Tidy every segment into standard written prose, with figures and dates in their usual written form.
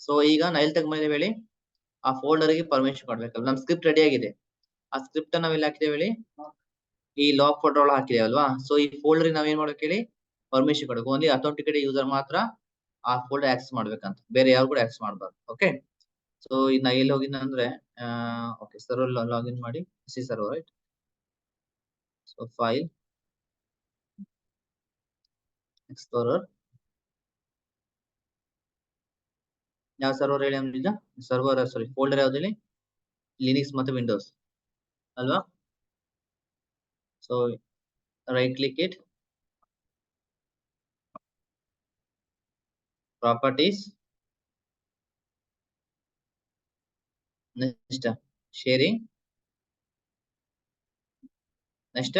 So ಈಗ ನಾ ಎಲ್ಲಿ ತಗೊಂಡಿದ್ದೇವೆ ಹೇಳಿ, ಆ ಫೋಲ್ಡರ್ ಗೆ ಪರ್ಮಿಷನ್ ಕೊಡ್ಬೇಕಲ್ಲ. ನಮ್ ಸ್ಕ್ರಿಪ್ಟ್ ರೆಡಿ ಆಗಿದೆ, ಆ ಸ್ಕ್ರಿಪ್ಟ್ ನಾವ್ ಎಲ್ಲಿ ಹಾಕಿದೇವೆ ಹೇಳಿ, ಈ ಲಾಗ್ ಫೋಲ್ಡರ್ ಒಳಗೆ ಹಾಕಿದೇವೆ ಅಲ್ವಾ. ಸೊ ಈ ಫೋಲ್ಡರ್ ನಾವ್ ಏನ್ ಮಾಡ್ಬೇಕು ಹೇಳಿ, ಪರ್ಮಿಷನ್ ಕೊಡ್ಬೇಕು. ಓನ್ಲಿ ಅಥೆಂಟಿಕೇಟೆಡ್ ಯೂಸರ್ ಮಾತ್ರ ಆ ಫೋಲ್ಡರ್ ಆಕ್ಸೆಸ್ ಮಾಡ್ಬೇಕಂತ, ಬೇರೆ ಯಾರು ಕೂಡ ಆಕ್ಸೆಸ್ ಮಾಡಬಾರ್ದು. ಓಕೆ, ಸೊ ಇನ್ನ ಎಲ್ಲಿ ಹೋಗಿನ ಅಂದ್ರೆ ಓಕೆ, ಸರ್ವರ್ ಲಾಗಿನ್ ಮಾಡಿ, server right. So file explorer, ಯಾವ ಸರ್ವರ್ ಹೇಳಿ ನಿಜ, ಸರ್ವರ್ ಸಾರಿ ಫೋಲ್ಡರ್ ಯಾವ್ದು ಹೇಳಿ, ಲಿನಕ್ಸ್ ಮತ್ತೆ ವಿಂಡೋಸ್ ಅಲ್ವಾ. So right click it, properties, next sharing, next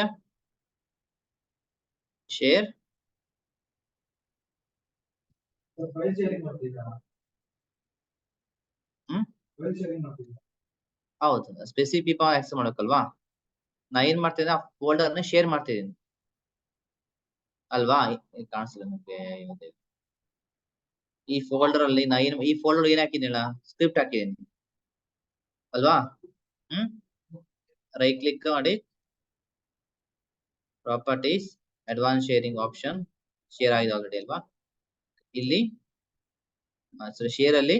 share, ಹೌದು ಸ್ಪೆಸಿಫಿಕ್ ಆಕ್ಸೆಸ್ ಮಾಡಬೇಕಲ್ವಾ. ನಾ ಏನ್ ಮಾಡ್ತಿದ್ದೆ, ಆ ಫೋಲ್ಡರ್ ನ ಶೇರ್ ಮಾಡ್ತಿದ್ದೀನಿ ಅಲ್ವಾ. ಕಾಣಿಸಿಲ್ಲ ನಿಮ್ಗೆ, ಈ ಫೋಲ್ಡರ್ ಅಲ್ಲಿ ನಾ ಏನ್, ಈ ಫೋಲ್ಡರ್ ಏನ್ ಹಾಕಿದ್ದೀನ, ಸ್ಕ್ರಿಪ್ಟ್ ಹಾಕಿದ್ದೀನಿ ಅಲ್ವಾ. ರೈಟ್ ಕ್ಲಿಕ್ ಮಾಡಿ, properties, advance sharing option, share ಆಗಿದೆ ಆಲ್ರೆಡಿ ಅಲ್ವಾ. ಇಲ್ಲಿ ಶೇರ್ ಅಲ್ಲಿ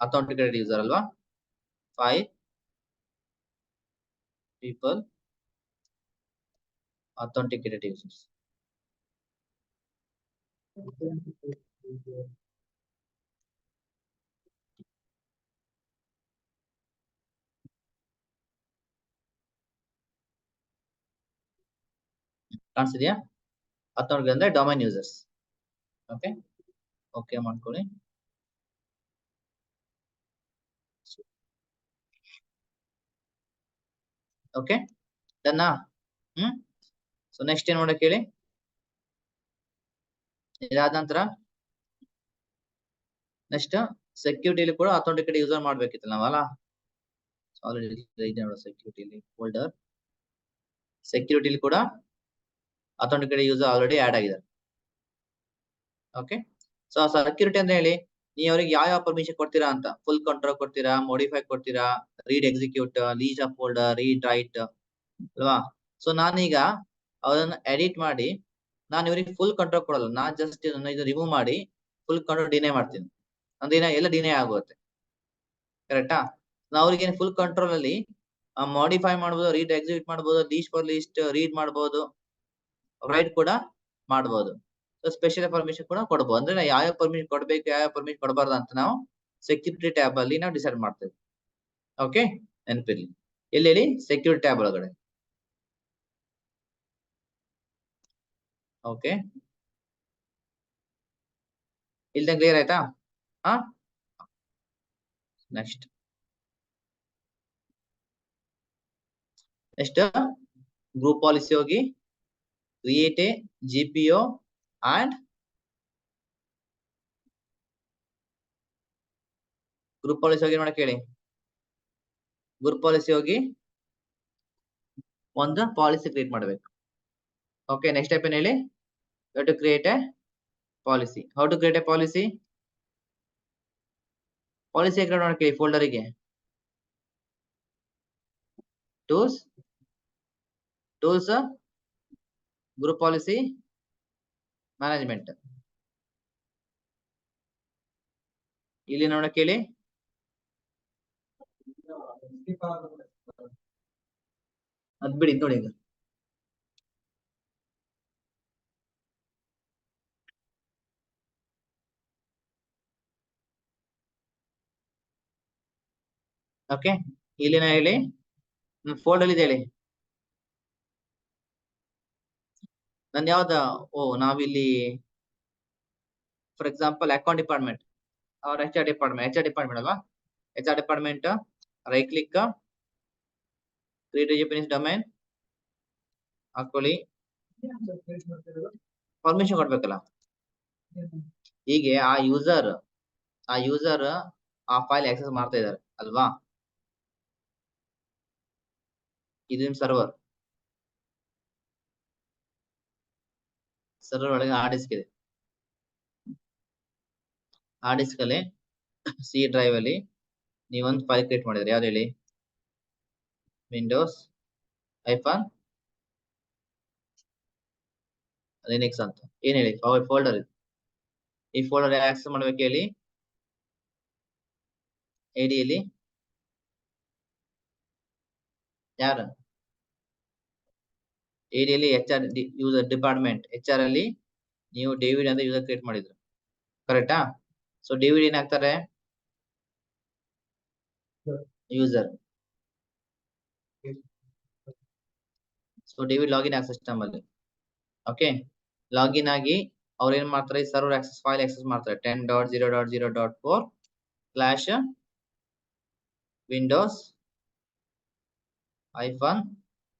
ಅಥೆಂಟಿಕೇಟೆಡ್ ಯೂಸರ್ ಅಲ್ವಾ, 5 people authenticated users. ಕಾಣಿಸಿದ್ಯಾ, ಅಥೆಂಟಿಕೇಟೆಡ್ ಅಂದ್ರೆ ಡೊಮೈನ್ ಯೂಸರ್ಸ್. ಓಕೆ, ಓಕೆ ಮಾಡ್ಕೊಳ್ಳಿ. ಓಕೆ ಡನ್ನಾ. ಸೊ ನೆಕ್ಸ್ಟ್ ಏನ್ ಮಾಡಕ್ ಹೇಳಿ, ಇದಾದ ನಂತರ ನೆಕ್ಸ್ಟ್ ಸೆಕ್ಯೂರಿಟಿಲಿ ಕೂಡ ಅಥೆಂಟಿಕೇಟೆಡ್ ಯೂಸರ್ ಮಾಡ್ಬೇಕಿತ್ತು ನಾವಲ್ಲ. ಆಲ್ರೆಡಿ ಸೆಕ್ಯೂರಿಟಿಲಿ ಫೋಲ್ಡರ್, ಸೆಕ್ಯೂರಿಟಿಲಿ ಕೂಡ ಅಥೆಂಟಿಕೇಟೆಡ್ ಯೂಸರ್ ಆಲ್ರೆಡಿ ಆಡ್ ಆಗಿದೆ. ಓಕೆ, ಸೊ ಸೆಕ್ಯೂರಿಟಿ ಅಂತ ಹೇಳಿ ನೀವು ಅವ್ರಿಗೆ ಯಾವ ಪರ್ಮಿಷನ್ ಕೊಡ್ತೀರಾ ಅಂತ, ಫುಲ್ ಕಂಟ್ರೋಲ್ ಕೊಡ್ತೀರಾ, ಮಾಡಿಫೈ ಕೊಡ್ತೀರಾ, read execute, lease of folder, read write ಅಲ್ವಾ. ಸೊ ನಾನೀಗ ಅದನ್ನ ಎಡಿಟ್ ಮಾಡಿ, ನಾನು ಇವ್ರಿಗೆ ಫುಲ್ ಕಂಟ್ರೋಲ್ ಕೊಡಲ್ಲ, ನಾನ್ ಜಸ್ಟ್ ಇದು ರಿಮೂವ್ ಮಾಡಿ ಫುಲ್ ಕಂಟ್ರೋಲ್ ಡಿನೇ ಮಾಡ್ತೀನಿ, ಅಂದ್ರೆ ಎಲ್ಲ ಡಿನೇ ಆಗುತ್ತೆ. ಕರೆಕ್ಟಾ. ನಾವು ಅವ್ರಿಗೆ ಫುಲ್ ಕಂಟ್ರೋಲ್ ಅಲ್ಲಿ ಮಾಡಿಫೈ ಮಾಡ್ಬೋದು, ರೀಡ್ ಎಕ್ಸಿಕ್ಯೂಟ್ ಮಾಡ್ಬೋದು, ಲೀಸ್ಟ್ ಫಾರ್ ಲೀಸ್ಟ್ ರೀಡ್ ಮಾಡ್ಬೋದು, ರೈಟ್ ಕೂಡ ಮಾಡ್ಬೋದು. ಸ್ಪೆಷಲ್ ಪರ್ಮಿಷನ್ ಕೂಡ ಕೊಡ್ಬೋದು. ಅಂದ್ರೆ ಯಾವ ಪರ್ಮಿಷನ್ ಕೊಡ್ಬೇಕು, ಯಾವ ಪರ್ಮಿಷನ್ ಕೊಡಬಾರ್ದು ಅಂತ ನಾವು ಸೆಕ್ಯೂರಿಟಿ ಟ್ಯಾಬ್ ಅಲ್ಲಿ ನಾವು ಡಿಸೈಡ್ ಮಾಡ್ತೇವೆ. ಓಕೆ, ನೆನಪಿರ್ಲಿ, ಎಲ್ಲಿ ಹೇಳಿ, ಸೆಕ್ಯೂರಿಟಿ ಟ್ಯಾಬ್ ಒಳಗಡೆ. ಓಕೆ, ಇಲ್ದಂಗೆ ಕ್ಲಿಯರ್ ಆಯ್ತಾ. ನೆಕ್ಸ್ಟ್ ಗ್ರೂಪ್ ಪಾಲಿಸಿ ಹೋಗಿ create a GPO and group policy ಹೋಗಿ ನೋಡಕ್ ಹೇಳಿ. ಗ್ರೂಪ್ ಪಾಲಿಸಿ ಹೋಗಿ ಒಂದು ಪಾಲಿಸಿ ಕ್ರಿಯೇಟ್ ಮಾಡಬೇಕು. ಓಕೆ, ನೆಕ್ಸ್ಟ್ ಸ್ಟೆಪ್ ಏನ್ ಹೇಳಿ, how to create a policy. How to create a policy, policy create ಮಾಡಕ್ಕೆ ಫೋಲ್ಡರಿಗೆ ಟೂಲ್ಸ್, ಗ್ರೂಪ್ ಪಾಲಿಸಿ ಮ್ಯಾನೇಜ್ಮೆಂಟ್, ಇಲ್ಲಿ ನೋಡಕ್ ಹೇಳಿ. ಅದ್ ಬಿಡಿ ನೋಡಿ ಈಗ. ಓಕೆ, ಇಲ್ಲಿನ ಹೇಳಿ, ಫೋಲ್ಡರ್ ಇದೆ ಹೇಳಿ, ನನ್ ಯಾವ್ದ, ನಾವಿಲ್ಲಿ ಫಾರ್ ಎಕ್ಸಾಂಪಲ್ ಅಕೌಂಟ್ ಡಿಪಾರ್ಟ್ಮೆಂಟ್ ಅವ್ರ HR ಡಿಪಾರ್ಟ್ಮೆಂಟ್ ಅಲ್ವಾ. HR department right click, create Japanese domain ಹಾಕೊಳ್ಳಿ, ಪರ್ಮಿಷನ್ ಕೊಡ್ಬೇಕಲ್ಲ. ಹೀಗೆ ಆ ಯೂಸರ್ ಆ ಫೈಲ್ ಆಕ್ಸೆಸ್ ಮಾಡ್ತಾ ಇದ್ದಾರೆ ಅಲ್ವಾ. ಇದು ನಿಮ್ ಸರ್ವರ್ ಒಳಗೆ ಹಾರ್ಡ್ ಡಿಸ್ಕ್ ಇದೆ. ಹಾರ್ಡ್ ಡಿಸ್ಕ್ ಅಲ್ಲಿ ಸಿ ಡ್ರೈವ್ ಅಲ್ಲಿ ನೀವೊಂದು ಫೈಲ್ ಕ್ರಿಯೇಟ್ ಮಾಡಿದ್ರಿ, ಯಾವ್ದು ಹೇಳಿ? ವಿಂಡೋಸ್ ಐಫಾನ್ ಲಿನಕ್ಸ್ ಅಂತ ಏನ್ ಹೇಳಿ ಫೋಲ್ಡರ್ ಇದೆ. ಈ ಫೋಲ್ಡರ್ ಆಕ್ಸೆಸ್ ಮಾಡ್ಬೇಕು ಹೇಳಿ ಐಡಿಯಲ್ಲಿ ಯಾರು ಏರಿಯಲ್ಲಿ HR ಯೂಸರ್ ಡಿಪಾರ್ಟ್ಮೆಂಟ್ HR ಅಲ್ಲಿ ನೀವು ಡೇವಿಡ್ ಅಂತ ಯೂಸರ್ ಕ್ರಿಯೇಟ್ ಮಾಡಿದ್ರು, ಕರೆಕ್ಟಾ? ಸೊ ಡೇವಿಡ್ ಏನಾಗ್ತಾರೆ? ಯೂಸರ್. ಸೊ ಡೇವಿಡ್ ಲಾಗಿನ್ ಆಗ ಸಿಸ್ಟಮ್ ಅಲ್ಲಿ. ಓಕೆ, ಲಾಗಿನ್ ಆಗಿ ಅವ್ರು ಏನ್ ಮಾಡ್ತಾರೆ? ಸರ್ವರ್ ಆಕ್ಸೆಸ್ ಫೈಲ್ ಆಕ್ಸೆಸ್ ಮಾಡ್ತಾರೆ 10.0.0.4 ವಿಂಡೋಸ್ ಐಫಾನ್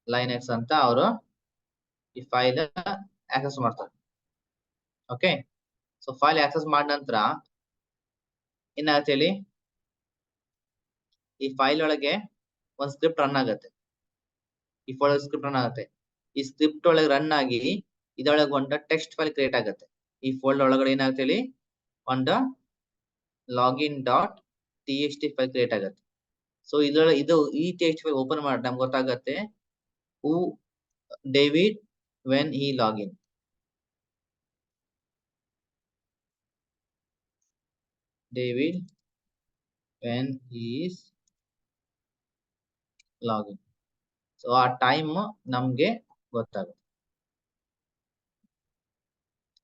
ಲೈನೆಕ್ಸ್ ಅಂತ ಅವರು ಈ ಫೈಲ್ ಆಕ್ಸೆಸ್ ಮಾಡ್ತಾರೆ. ಓಕೆ, ಸೊ ಫೈಲ್ ಆಕ್ಸೆಸ್ ಮಾಡಿದ ನಂತರ ಏನಾಗುತ್ತೆ ಹೇಳಿ? ಈ ಫೈಲ್ ಒಳಗೆ ಒಂದು ಸ್ಕ್ರಿಪ್ಟ್ ರನ್ ಆಗುತ್ತೆ. ಈ ಫೈಲ್ ಸ್ಕ್ರಿಪ್ಟ್ ರನ್ ಆಗುತ್ತೆ. ಈ ಸ್ಕ್ರಿಪ್ಟ್ ಒಳಗೆ ರನ್ ಆಗಿ ಇದೊಳಗೆ ಒಂದು ಟೆಕ್ಸ್ಟ್ ಫೈಲ್ ಕ್ರಿಯೇಟ್ ಆಗುತ್ತೆ. ಈ ಫೋಲ್ಡರ್ ಒಳಗಡೆ ಏನಾಗುತ್ತೆ ಹೇಳಿ? ಒಂದು login.txt ಫೈಲ್ ಕ್ರಿಯೇಟ್ ಆಗುತ್ತೆ. ಸೊ ಇದ್ರೊಳಗೆ ಈ ಟೆಕ್ಸ್ಟ್ ಫೈಲ್ ಓಪನ್ ಮಾಡಿ ನಮ್ಗೆ ಗೊತ್ತಾಗತ್ತೆ who David when he login. David when he is login. So ಆ ಟೈಮ್ ನಮ್ಗೆ ಗೊತ್ತಾಗುತ್ತೆ.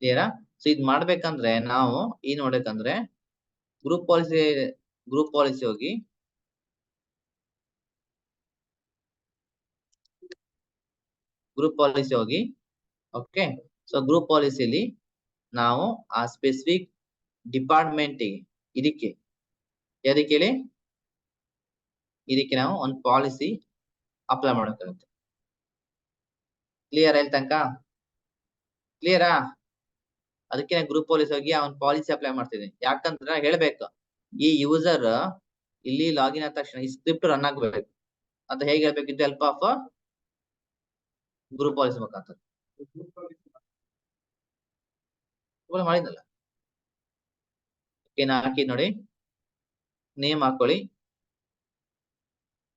ಕ್ಲಿಯರಾ? ಸೊ ಇದ್ ಮಾಡ್ಬೇಕಂದ್ರೆ ನಾವು ಏನ್ ನೋಡ್ಬೇಕಂದ್ರೆ ಗ್ರೂಪ್ ಪಾಲಿಸಿ ಹೋಗಿ ಓಕೆ, ಸೊ ಗ್ರೂಪ್ ಪಾಲಿಸಿಲಿ ನಾವು ಆ ಸ್ಪೆಸಿಫಿಕ್ ಡಿಪಾರ್ಟ್ಮೆಂಟ್ ಇದಕ್ಕೆ ಹೇಳಿ ಇದಕ್ಕೆ ನಾವು ಒಂದು ಪಾಲಿಸಿ ಅಪ್ಲೈ ಮಾಡಬೇಕಾಗುತ್ತೆ. ಕ್ಲಿಯರ್ ಎಲ್ಲಿ ತನಕ? ಕ್ಲಿಯರಾ? ಅದಕ್ಕೆ ನಾನು ಗ್ರೂಪ್ ಪಾಲಿಸಿ ಹೋಗಿ ಆ ಒಂದು ಪಾಲಿಸಿ ಅಪ್ಲೈ ಮಾಡ್ತಿದ್ದೀನಿ. ಯಾಕಂದ್ರೆ ಹೇಳ್ಬೇಕು ಈ ಯೂಸರ್ ಇಲ್ಲಿ ಲಾಗಿನ್ ಆದ ತಕ್ಷಣ ಈ ಸ್ಕ್ರಿಪ್ಟ್ ರನ್ ಆಗ್ಬೇಕು ಅಂತ ಹೇಗೆ ಹೇಳ್ಬೇಕು? ಇದು ಹೆಲ್ಪ್ ಆಫ್ ಗ್ರೂಪ್ ಪಾಲಿಸಿ ಮುಖಾಂತರ ಮಾಡಿದಲ್ಲ. ಏನ್ ಹಾಕಿ ನೋಡಿ, ನೇಮ್ ಹಾಕೊಳ್ಳಿ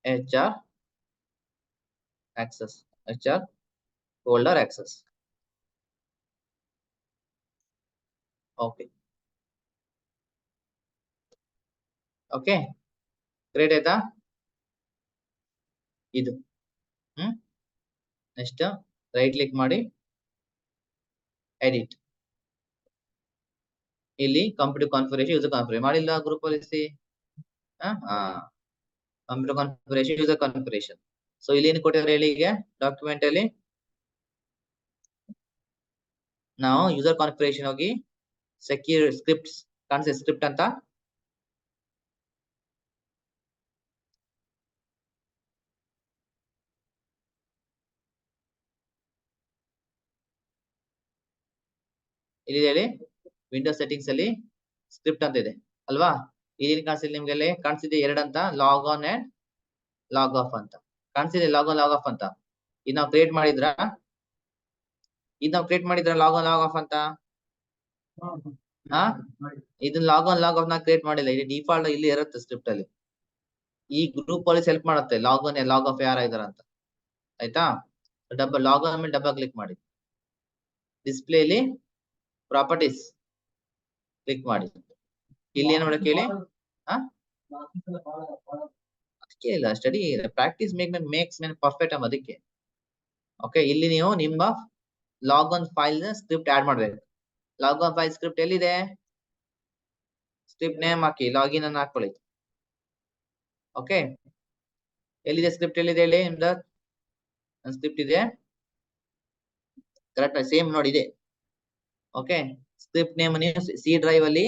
HR access, HR folder access. Okay great ಆಯ್ತಾ? ಇದು ನೆಕ್ಸ್ಟ್ ರೈಟ್ ಕ್ಲಿಕ್ ಮಾಡಿ ಎಡಿಟ್. ಇಲ್ಲಿ ಕಂಪ್ಯೂಟರ್ ಕಾನ್ಫಿಗರೇಷನ್ ಯೂಸರ್ ಕಾನ್ಫಿಗರೇಷನ್ ಮಾಡಿಲ್ಲ group policy. Computer configuration user configuration. So ಇಲ್ಲಿ ಏನು ಕೊಟ್ಟಿದ್ದಾರೆ ಹೇಳಿ? ಈಗ ಡಾಕ್ಯುಮೆಂಟ್ ಅಲ್ಲಿ ನಾವು ಯೂಸರ್ ಕಾನ್ಫಿಗರೇಷನ್ ಹೋಗಿ ಸೆಕ್ಯೂರ್ ಸ್ಕ್ರಿಪ್ಟ್ಸ್ ಕಾಣಿಸುತ್ತೆ, ಸ್ಕ್ರಿಪ್ಟ್ ಅಂತ ಇಲ್ಲಿ ಹೇಳಿ. ವಿಂಡೋಸ್ ಸೆಟ್ಟಿಂಗ್ಸ್ ಅಲ್ಲಿ ಸ್ಕ್ರಿಪ್ಟ್ ಅಂತ ಇದೆ ಅಲ್ವಾ? ಇಲ್ಲಿ ಕಾಣಿಸಿಲ್ಲ ನಿಮ್ಗೆ? ಕಾಣಿಸಿದೆ 2 ಅಂತ, log on and log of ಅಂತ ಕಾಣಿಸಿದೆ. ಲಾಗ್ ಆನ್ ಲಾಗ್ ಆಫ್ ಅಂತ ಇದು ನಾವು ಕ್ರಿಯೇಟ್ ಮಾಡಿದ್ರ ಲಾಗ್ ಆನ್ ಲಾಗ್ ಆಫ್ ಅಂತ. ಇದನ್ನ ಲಾಗ್ ಆನ್ ಲಾಗ್ ಆಫ್ ನಾ ಕ್ರಿಯೇಟ್ ಮಾಡಿಲ್ಲ. ಇದು ಡಿಫಾಲ್ಟ್ ಇಲ್ಲಿ ಇರುತ್ತೆ ಸ್ಕ್ರಿಪ್ಟ್ ಅಲ್ಲಿ. ಈ ಗ್ರೂಪ್ ಪಾಲಿಸಿ ಹೆಲ್ಪ್ ಮಾಡುತ್ತೆ ಲಾಗ್ ಆನ್ ಲಾಗ್ ಆಫ್ ಯಾರ ಇದಾರ ಅಂತ. ಆಯ್ತಾ? ಲಾಗ್ ಆನ್ ಮೇಲೆ ಡಬಲ್ ಕ್ಲಿಕ್ ಮಾಡಿ, ಡಿಸ್ಪ್ಲೇಲಿ ಪ್ರಾಪರ್ಟೀಸ್ ಕ್ಲಿಕ್ ಮಾಡಿ. ಇಲ್ಲಿ ಏನ್ ಮಾಡಕ್ಕೆ ಹೇಳಿ? ಅದಕ್ಕೆ ಇಲ್ಲ, study practice makes man perfect ಅಮ್ಮ. ಅದಕ್ಕೆ ಓಕೆ, ಇಲ್ಲಿ ನೀವು ನಿಮ್ಮ log on file script add ಮಾಡ್ಬೇಕು. ಲಾಗ್ ಆನ್ ಫೈಲ್ ಸ್ಕ್ರಿಪ್ಟ್ ಎಲ್ಲಿದೆ? ಸ್ಕ್ರಿಪ್ಟ್ ನೇಮ್ ಹಾಕಿ ಲಾಗಿನ್ ಅನ್ನು ಹಾಕೊಳ್ಳಿ. ಓಕೆ, ಎಲ್ಲಿದೆ ಸ್ಕ್ರಿಪ್ಟ್? ಎಲ್ಲಿದೆ ಹೇಳಿ? ನಿಮ್ದು ಸ್ಕ್ರಿಪ್ಟ್ ಇದೆ ಕರೆಕ್ಟ್? ಸೇಮ್ ನೋಡಿ ಇದೆ. ಓಕೆ, ಸ್ಕ್ರಿಪ್ಟ್ ನೇಮ್ ನೀವು ಸಿ ಡ್ರೈವ್ ಅಲ್ಲಿ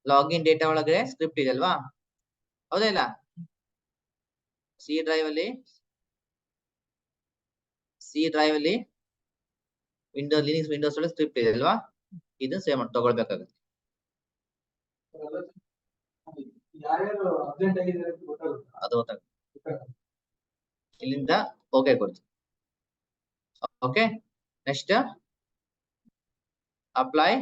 ಲಾಗಿನ್ ಡೇಟಾ ಒಳಗಡೆ ಸ್ಕ್ರಿಪ್ಟ್ ಇದೆ ಅಲ್ವಾ? ಹೌದಾ ಇಲ್ಲ? ಸಿ ಡ್ರೈವ್ ಅಲ್ಲಿ ವಿಂಡೋಸ್ ಒಳಗೆ ಸ್ಕ್ರಿಪ್ಟ್ ಇದೆ ಅಲ್ವಾ? ಇದನ್ನ ಸೇವ್ ಮಾಡಿ ತಗೊಳ್ಬೇಕಾಗುತ್ತೆ. ಅದು ಇಲ್ಲಿಂದ ಓಕೆ ಕೊಡ್ತೀವಿ. ಓಕೆ, ನೆಕ್ಸ್ಟ್ ಅಪ್ಲೈ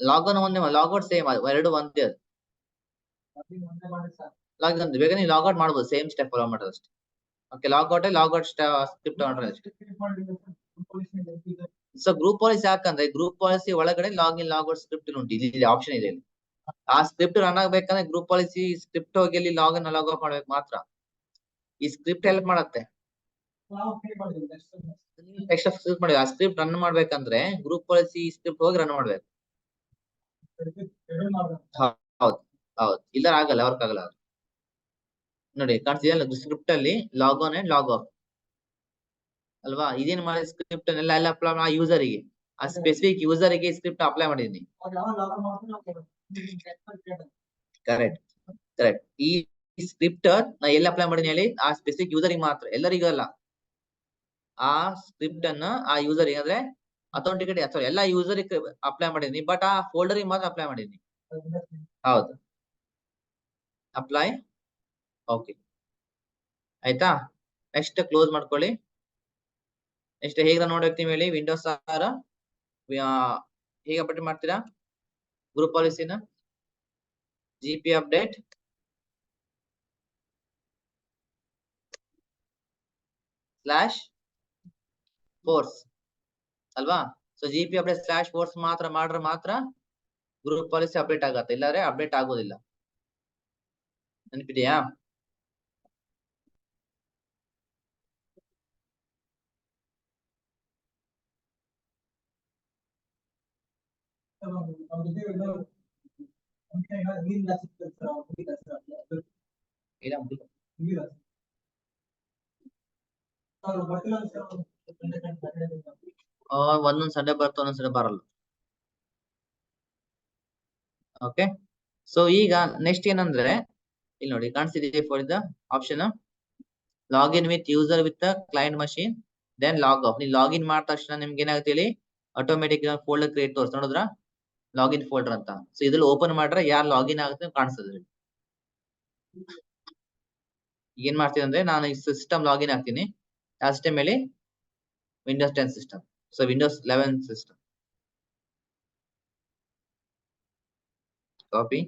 ಲಾಗನ್ ಒಂದೇ ಲಾಗೌಟ್ ಸೇಮ್ ಎರಡು ಒಂದೇ ಅದು. ಲಾಗಿನ್ ಬೇಕಾದ್ರೆ ನೀವು ಲಾಗೌಟ್ ಮಾಡ್ಬೋದು, ಸೇಮ್ ಸ್ಟೆಪ್ ಫಾಲೋ ಮಾಡೋದು ಅಷ್ಟೇ. ಓಕೆ, ಲಾಗೌಟ್ ಸ್ಕ್ರಿಪ್ಟ್ ತಗೊಂಡ್ರೆ ಅಷ್ಟೇ. ಸೊ ಗ್ರೂಪ್ ಪಾಲಿಸಿ ಯಾಕಂದ್ರೆ ಗ್ರೂಪ್ ಪಾಲಿಸಿ ಒಳಗಡೆ ಲಾಗಿನ್ ಲಾಗೌಟ್ ಸ್ಕ್ರಿಪ್ಟ್ ಉಂಟು, ಇಲ್ಲಿ ಆಪ್ಷನ್ ಇದೆ. ಆ ಸ್ಕ್ರಿಪ್ಟ್ ರನ್ ಆಗ್ಬೇಕಂದ್ರೆ ಗ್ರೂಪ್ ಪಾಲಿಸಿ ಸ್ಕ್ರಿಪ್ಟ್ ಹೋಗಿ ಅಲ್ಲಿ ಲಾಗಿನ್ ಲಾಗೌಟ್ ಮಾಡ್ಬೇಕು ಮಾತ್ರ. ಈ ಸ್ಕ್ರಿಪ್ಟ್ ಹೆಲ್ಪ್ ಮಾಡತ್ತೆ. ಎಕ್ಸ್ಟ್ರಾ ಸ್ಕ್ರಿಪ್ಟ್ ಮಾಡಿ ಆ ಸ್ಕ್ರಿಪ್ಟ್ ರನ್ ಮಾಡ್ಬೇಕಂದ್ರೆ ಗ್ರೂಪ್ ಪಾಲಿಸಿ ಸ್ಕ್ರಿಪ್ಟ್ ಹೋಗಿ ರನ್ ಮಾಡ್ಬೇಕು. ಹೌದು ಹೌದು, ಇಲ್ಲ ಆಗಲ್ಲ, ವರ್ಕ್ ಆಗಲ್ಲ. ನೋಡಿ ಕಾಣಿಸ್ತಿದೆಯಲ್ಲ ಸ್ಕ್ರಿಪ್ಟ್ ಅಲ್ಲಿ log on and log off ಅಲ್ವಾ. ಇದೇನ್ ಮಾಡಿ ಸ್ಕ್ರಿಪ್ಟ್ ಎಲ್ಲ ಅಪ್ಲೈ ಆ ಯೂಸರಿಗೆ, ಆ ಸ್ಪೆಸಿಫಿಕ್ ಯೂಸರಿಗೆ ಸ್ಕ್ರಿಪ್ಟ್ ಅಪ್ಲೈ ಮಾಡಿದೀನಿ. Correct correct. ಈ ಸ್ಕ್ರಿಪ್ಟ್ ನಾ ಎಲ್ಲಿ ಅಪ್ಲೈ ಮಾಡಿದೀನಿ ಹೇಳಿ, ಆ ಸ್ಪೆಸಿಫಿಕ್ ಯೂಸರಿಗೆ ಮಾತ್ರ, ಎಲ್ಲರಿಗೂ ಅಲ್ಲ. ಆ ಸ್ಕ್ರಿಪ್ಟ್ ಅನ್ನ ಆ ಯೂಸರಿಗೆ ಅಂದ್ರೆ ಅಥೆಂಟಿಕೇಟ್ ಸಾರಿ ಎಲ್ಲ ಯೂಸರಿಗೆ ಅಪ್ಲೈ ಮಾಡಿದೀನಿ, ಬಟ್ ಆ ಫೋಲ್ಡರಿಗೆ ಮಾತ್ರ ಅಪ್ಲೈ ಮಾಡಿದೀನಿ. ಹೌದು, ಅಪ್ಲೈ. ಓಕೆ ಆಯ್ತಾ. ನೆಕ್ಸ್ಟ್ ಕ್ಲೋಸ್ ಮಾಡ್ಕೊಳ್ಳಿ. ನೆಕ್ಸ್ಟ್ ಹೇಗೆ ನೋಡಿರ್ತೀವಿ ಹೇಳಿ, ವಿಂಡೋಸ್ ಹೇಗೆ ಅಪ್ಡೇಟ್ ಮಾಡ್ತೀರಾ ಗ್ರೂಪ್ ಪಾಲಿಸಿನ? GP ಅಪ್ಡೇಟ್ /force ಅಲ್ವಾ. ಸೊ GP ಅಪ್ಡೇಟ್ /force ಮಾತ್ರ ಮಾಡ್ರೆ ಮಾತ್ರ ಗ್ರೂಪ್ ಪಾಲಿಸಿ ಅಪ್ಡೇಟ್ ಆಗತ್ತೆ, ಇಲ್ಲಾಂದ್ರೆ ಅಪ್ಡೇಟ್ ಆಗೋದಿಲ್ಲ. ನೆನಪಿದೆಯಾ? ಒಂದೊಂದ್ ಸಂಡೆ ಬರ್ತದೆ, ಒಂದೊಂದ್ ಸಂಡೆ ಬರಲ್ಲ. ಓಕೆ, ಸೊ ಈಗ ನೆಕ್ಸ್ಟ್ ಏನಂದ್ರೆ ಇಲ್ಲಿ ನೋಡಿ ಕಾಣಿಸ್ತಿದೆ for the option login with user with client machine then log off. ನೀವು ಲಾಗಿನ್ ಮಾಡಿದ ತಕ್ಷಣ ನಿಮ್ಗೆ ಏನಾಗುತ್ತೆ ಹೇಳಿ, ಆಟೋಮೆಟಿಕ್ ಫೋಲ್ಡರ್ ಕ್ರಿಯೇಟ್ ತೋರಿಸ್ ನೋಡಿದ್ರ ಲಾಗಿನ್ ಫೋಲ್ಡರ್ ಅಂತ. ಸೊ ಇದ್ರಲ್ಲಿ ಓಪನ್ ಮಾಡ್ರೆ ಯಾರು ಲಾಗಿನ್ ಆಗುತ್ತೆ ಕಾಣಿಸ್ತದೆ. ಏನ್ ಮಾಡ್ತೀನಿ ಅಂದ್ರೆ ನಾನು ಈ ಸಿಸ್ಟಮ್ ಲಾಗಿನ್ ಆಗ್ತೀನಿ. ಆ ಸಿಸ್ಟಮ್ ಹೇಳಿ Windows 10 system, so Windows 11 system. Copy,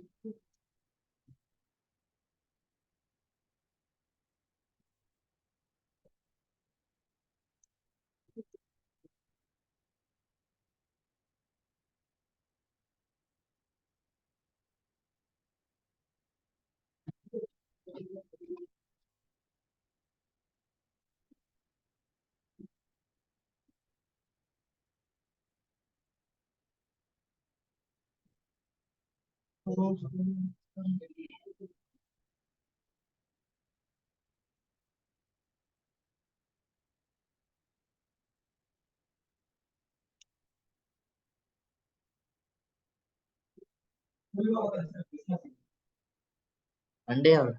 Monday ಅವರು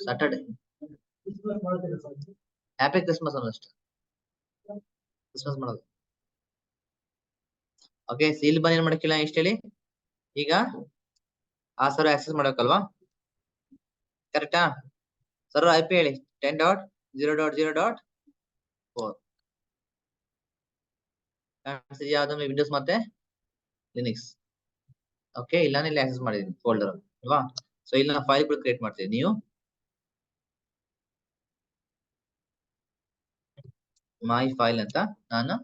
ಸಾಟರ್ಡೆ ಹ್ಯಾಪಿ ಕ್ರಿಸ್ಮಸ್ ಅನ್ನೋಷ್ಟು ಕ್ರಿಸ್ಮಸ್ ಮಾಡೋದು. ಓಕೆ, ಇಲ್ಲಿ ಬಂದು ಏನ್ ಮಾಡಕ್ಕಿಲ್ಲ ಎಷ್ಟು ಹೇಳಿ, ಈಗ ಆ ಸರ್ವರ್ ಆಕ್ಸೆಸ್ ಮಾಡಬೇಕಲ್ವಾ, ಕರೆಕ್ಟಾ? ಸರ್ವರ್ IP ಹೇಳಿ 10.0.0.4 ಯಾವ್ದು ವಿಂಡೋಸ್ ಮತ್ತೆ ಲಿನಿಕ್ಸ್. ಓಕೆ, ಇಲ್ಲಾಂದ್ರೆ ಇಲ್ಲಿ ಆಕ್ಸೆಸ್ ಮಾಡಿದೀನಿ ಫೋಲ್ಡರ್ ಅಲ್ವಾ. ಸೊ ಇಲ್ಲಿ ನಾನು ಫೈಲ್ ಕೂಡ ಕ್ರಿಯೇಟ್ ಮಾಡ್ತೀನಿ. ನೀವು ಮೈ ಫೈಲ್ ಅಂತ ನಾನು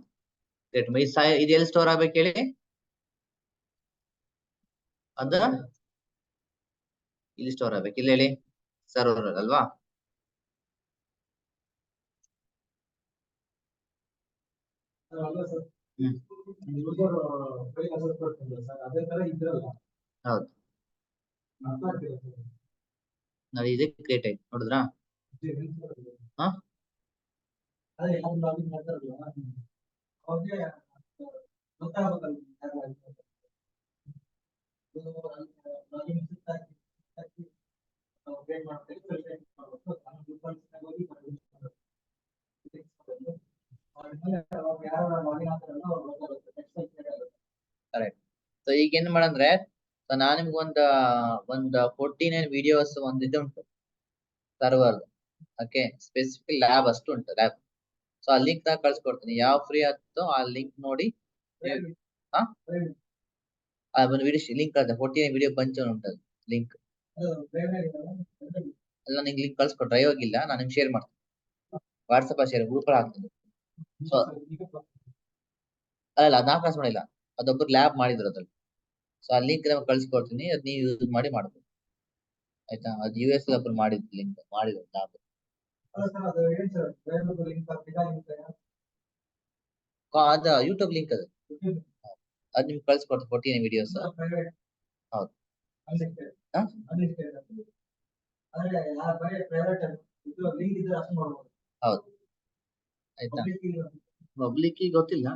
ಕ್ರಿಯೇಟ್ ಮಾಡಿ, ಇದು ಎಲ್ಲಿ ಸ್ಟೋರ್ ಆಗ್ಬೇಕು ಹೇಳಿ, ಅದ ಇಲ್ಲಿ ಸ್ಟೋರ್ ಆಗ್ಬೇಕು. ಇಲ್ಲಿ ಹೇಳಿ ಸರ್ವರ್ ಅಲ್ವಾ. ಹೌದು ನೋಡಿ, ಇದು ಕ್ರಿಯೇಟ್ ಆಯ್ತು ನೋಡಿದ್ರಾ? ಹಾ ಕರೆಕ್ಟ್. ಸೊ ಈಗ ಏನ್ ಮಾಡಂದ್ರೆ, ನಾನು ನಿಮ್ಗೆ ಒಂದ್ 49 ವಿಡಿಯೋಸ್ ಒಂದ್ ಇದು ಉಂಟು ಸರ್ವರ್. ಓಕೆ, ಸ್ಪೆಸಿಫಿಕ್ ಲ್ಯಾಬ್ ಅಷ್ಟು ಉಂಟು ಲ್ಯಾಬ್. ಸೊ ಆ ಲಿಂಕ್ ನ ಕಳ್ಸಿಕೊಡ್ತೀನಿ, ಯಾವ ಫ್ರೀ ಆಗುತ್ತೋ ಆ ಲಿಂಕ್ ನೋಡಿ. ಒಂದು ವಿಡಿಯೋ ಲಿಂಕ್ ಕಳ್ಸ 14 ವಿಡಿಯೋ ಬಂಚ್ ಉಂಟದು ಲಿಂಕ್ ಅಲ್ಲ ನಿಂಗೆ ಲಿಂಕ್ ಕಳ್ಸ್ಕೊ ಡ್ರೈವ್ ಆಗಿಲ್ಲ ನಾನು ನಿಮ್ಗೆ ಶೇರ್ ಮಾಡ್ತೀನಿ ವಾಟ್ಸಪ್ ಶೇರ್ ಗ್ರೂಪ್ ಅಲ್ಲಿ ಹಾಕ್ತೀನಿ ಸೊ ಅಲ್ಲ ನಾ ಕ್ಲಾಸ್ ಮಾಡಿಲ್ಲ ಅದೊಬ್ಬರು ಲ್ಯಾಬ್ ಮಾಡಿದ್ರು ಅದ್ರಲ್ಲಿ ಸೊ ಆ ಲಿಂಕ್ ನಮ್ಗೆ ಕಳ್ಸಿಕೊಡ್ತೀನಿ ಅದ್ ನೀವು ಯೂಸ್ ಮಾಡಿ ಮಾಡ್ಬೋದು ಆಯ್ತಾ ಅದು US ಒಬ್ರು ಮಾಡಿದ್ರು ಲಿಂಕ್ ಮಾಡಿದ್ರು ಲ್ಯಾಬ್ ಅದ ಯೂಟ್ಯೂಬ್ ಲಿಂಕ್ ಅದು ಅದ್ ನಿಮ್ಗೆ ಕಳ್ಸಿಕೊಡ್ತೀನಿ 14 ವಿಡಿಯೋಸ್ ಹೌದು ಹೌದು ಆಯ್ತಾ ಪಬ್ಲಿಕ್ ಗೊತ್ತಿಲ್ಲ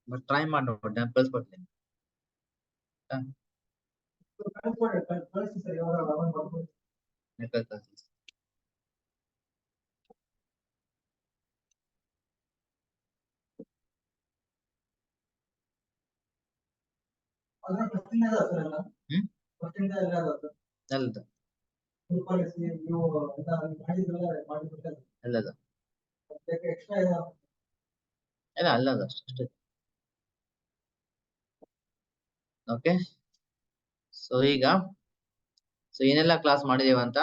ಬಟ್ ಟ್ರೈ ಮಾಡಿ ನೋಡಿ ನಾನು ಕಳ್ಸ್ಕೊಡ್ತೀನಿ ಅಲ್ಲದ ಅಷ್ಟೇ ಓಕೆ ಸೊ ಈಗ ಏನೆಲ್ಲ ಕ್ಲಾಸ್ ಮಾಡಿದೇವಂತ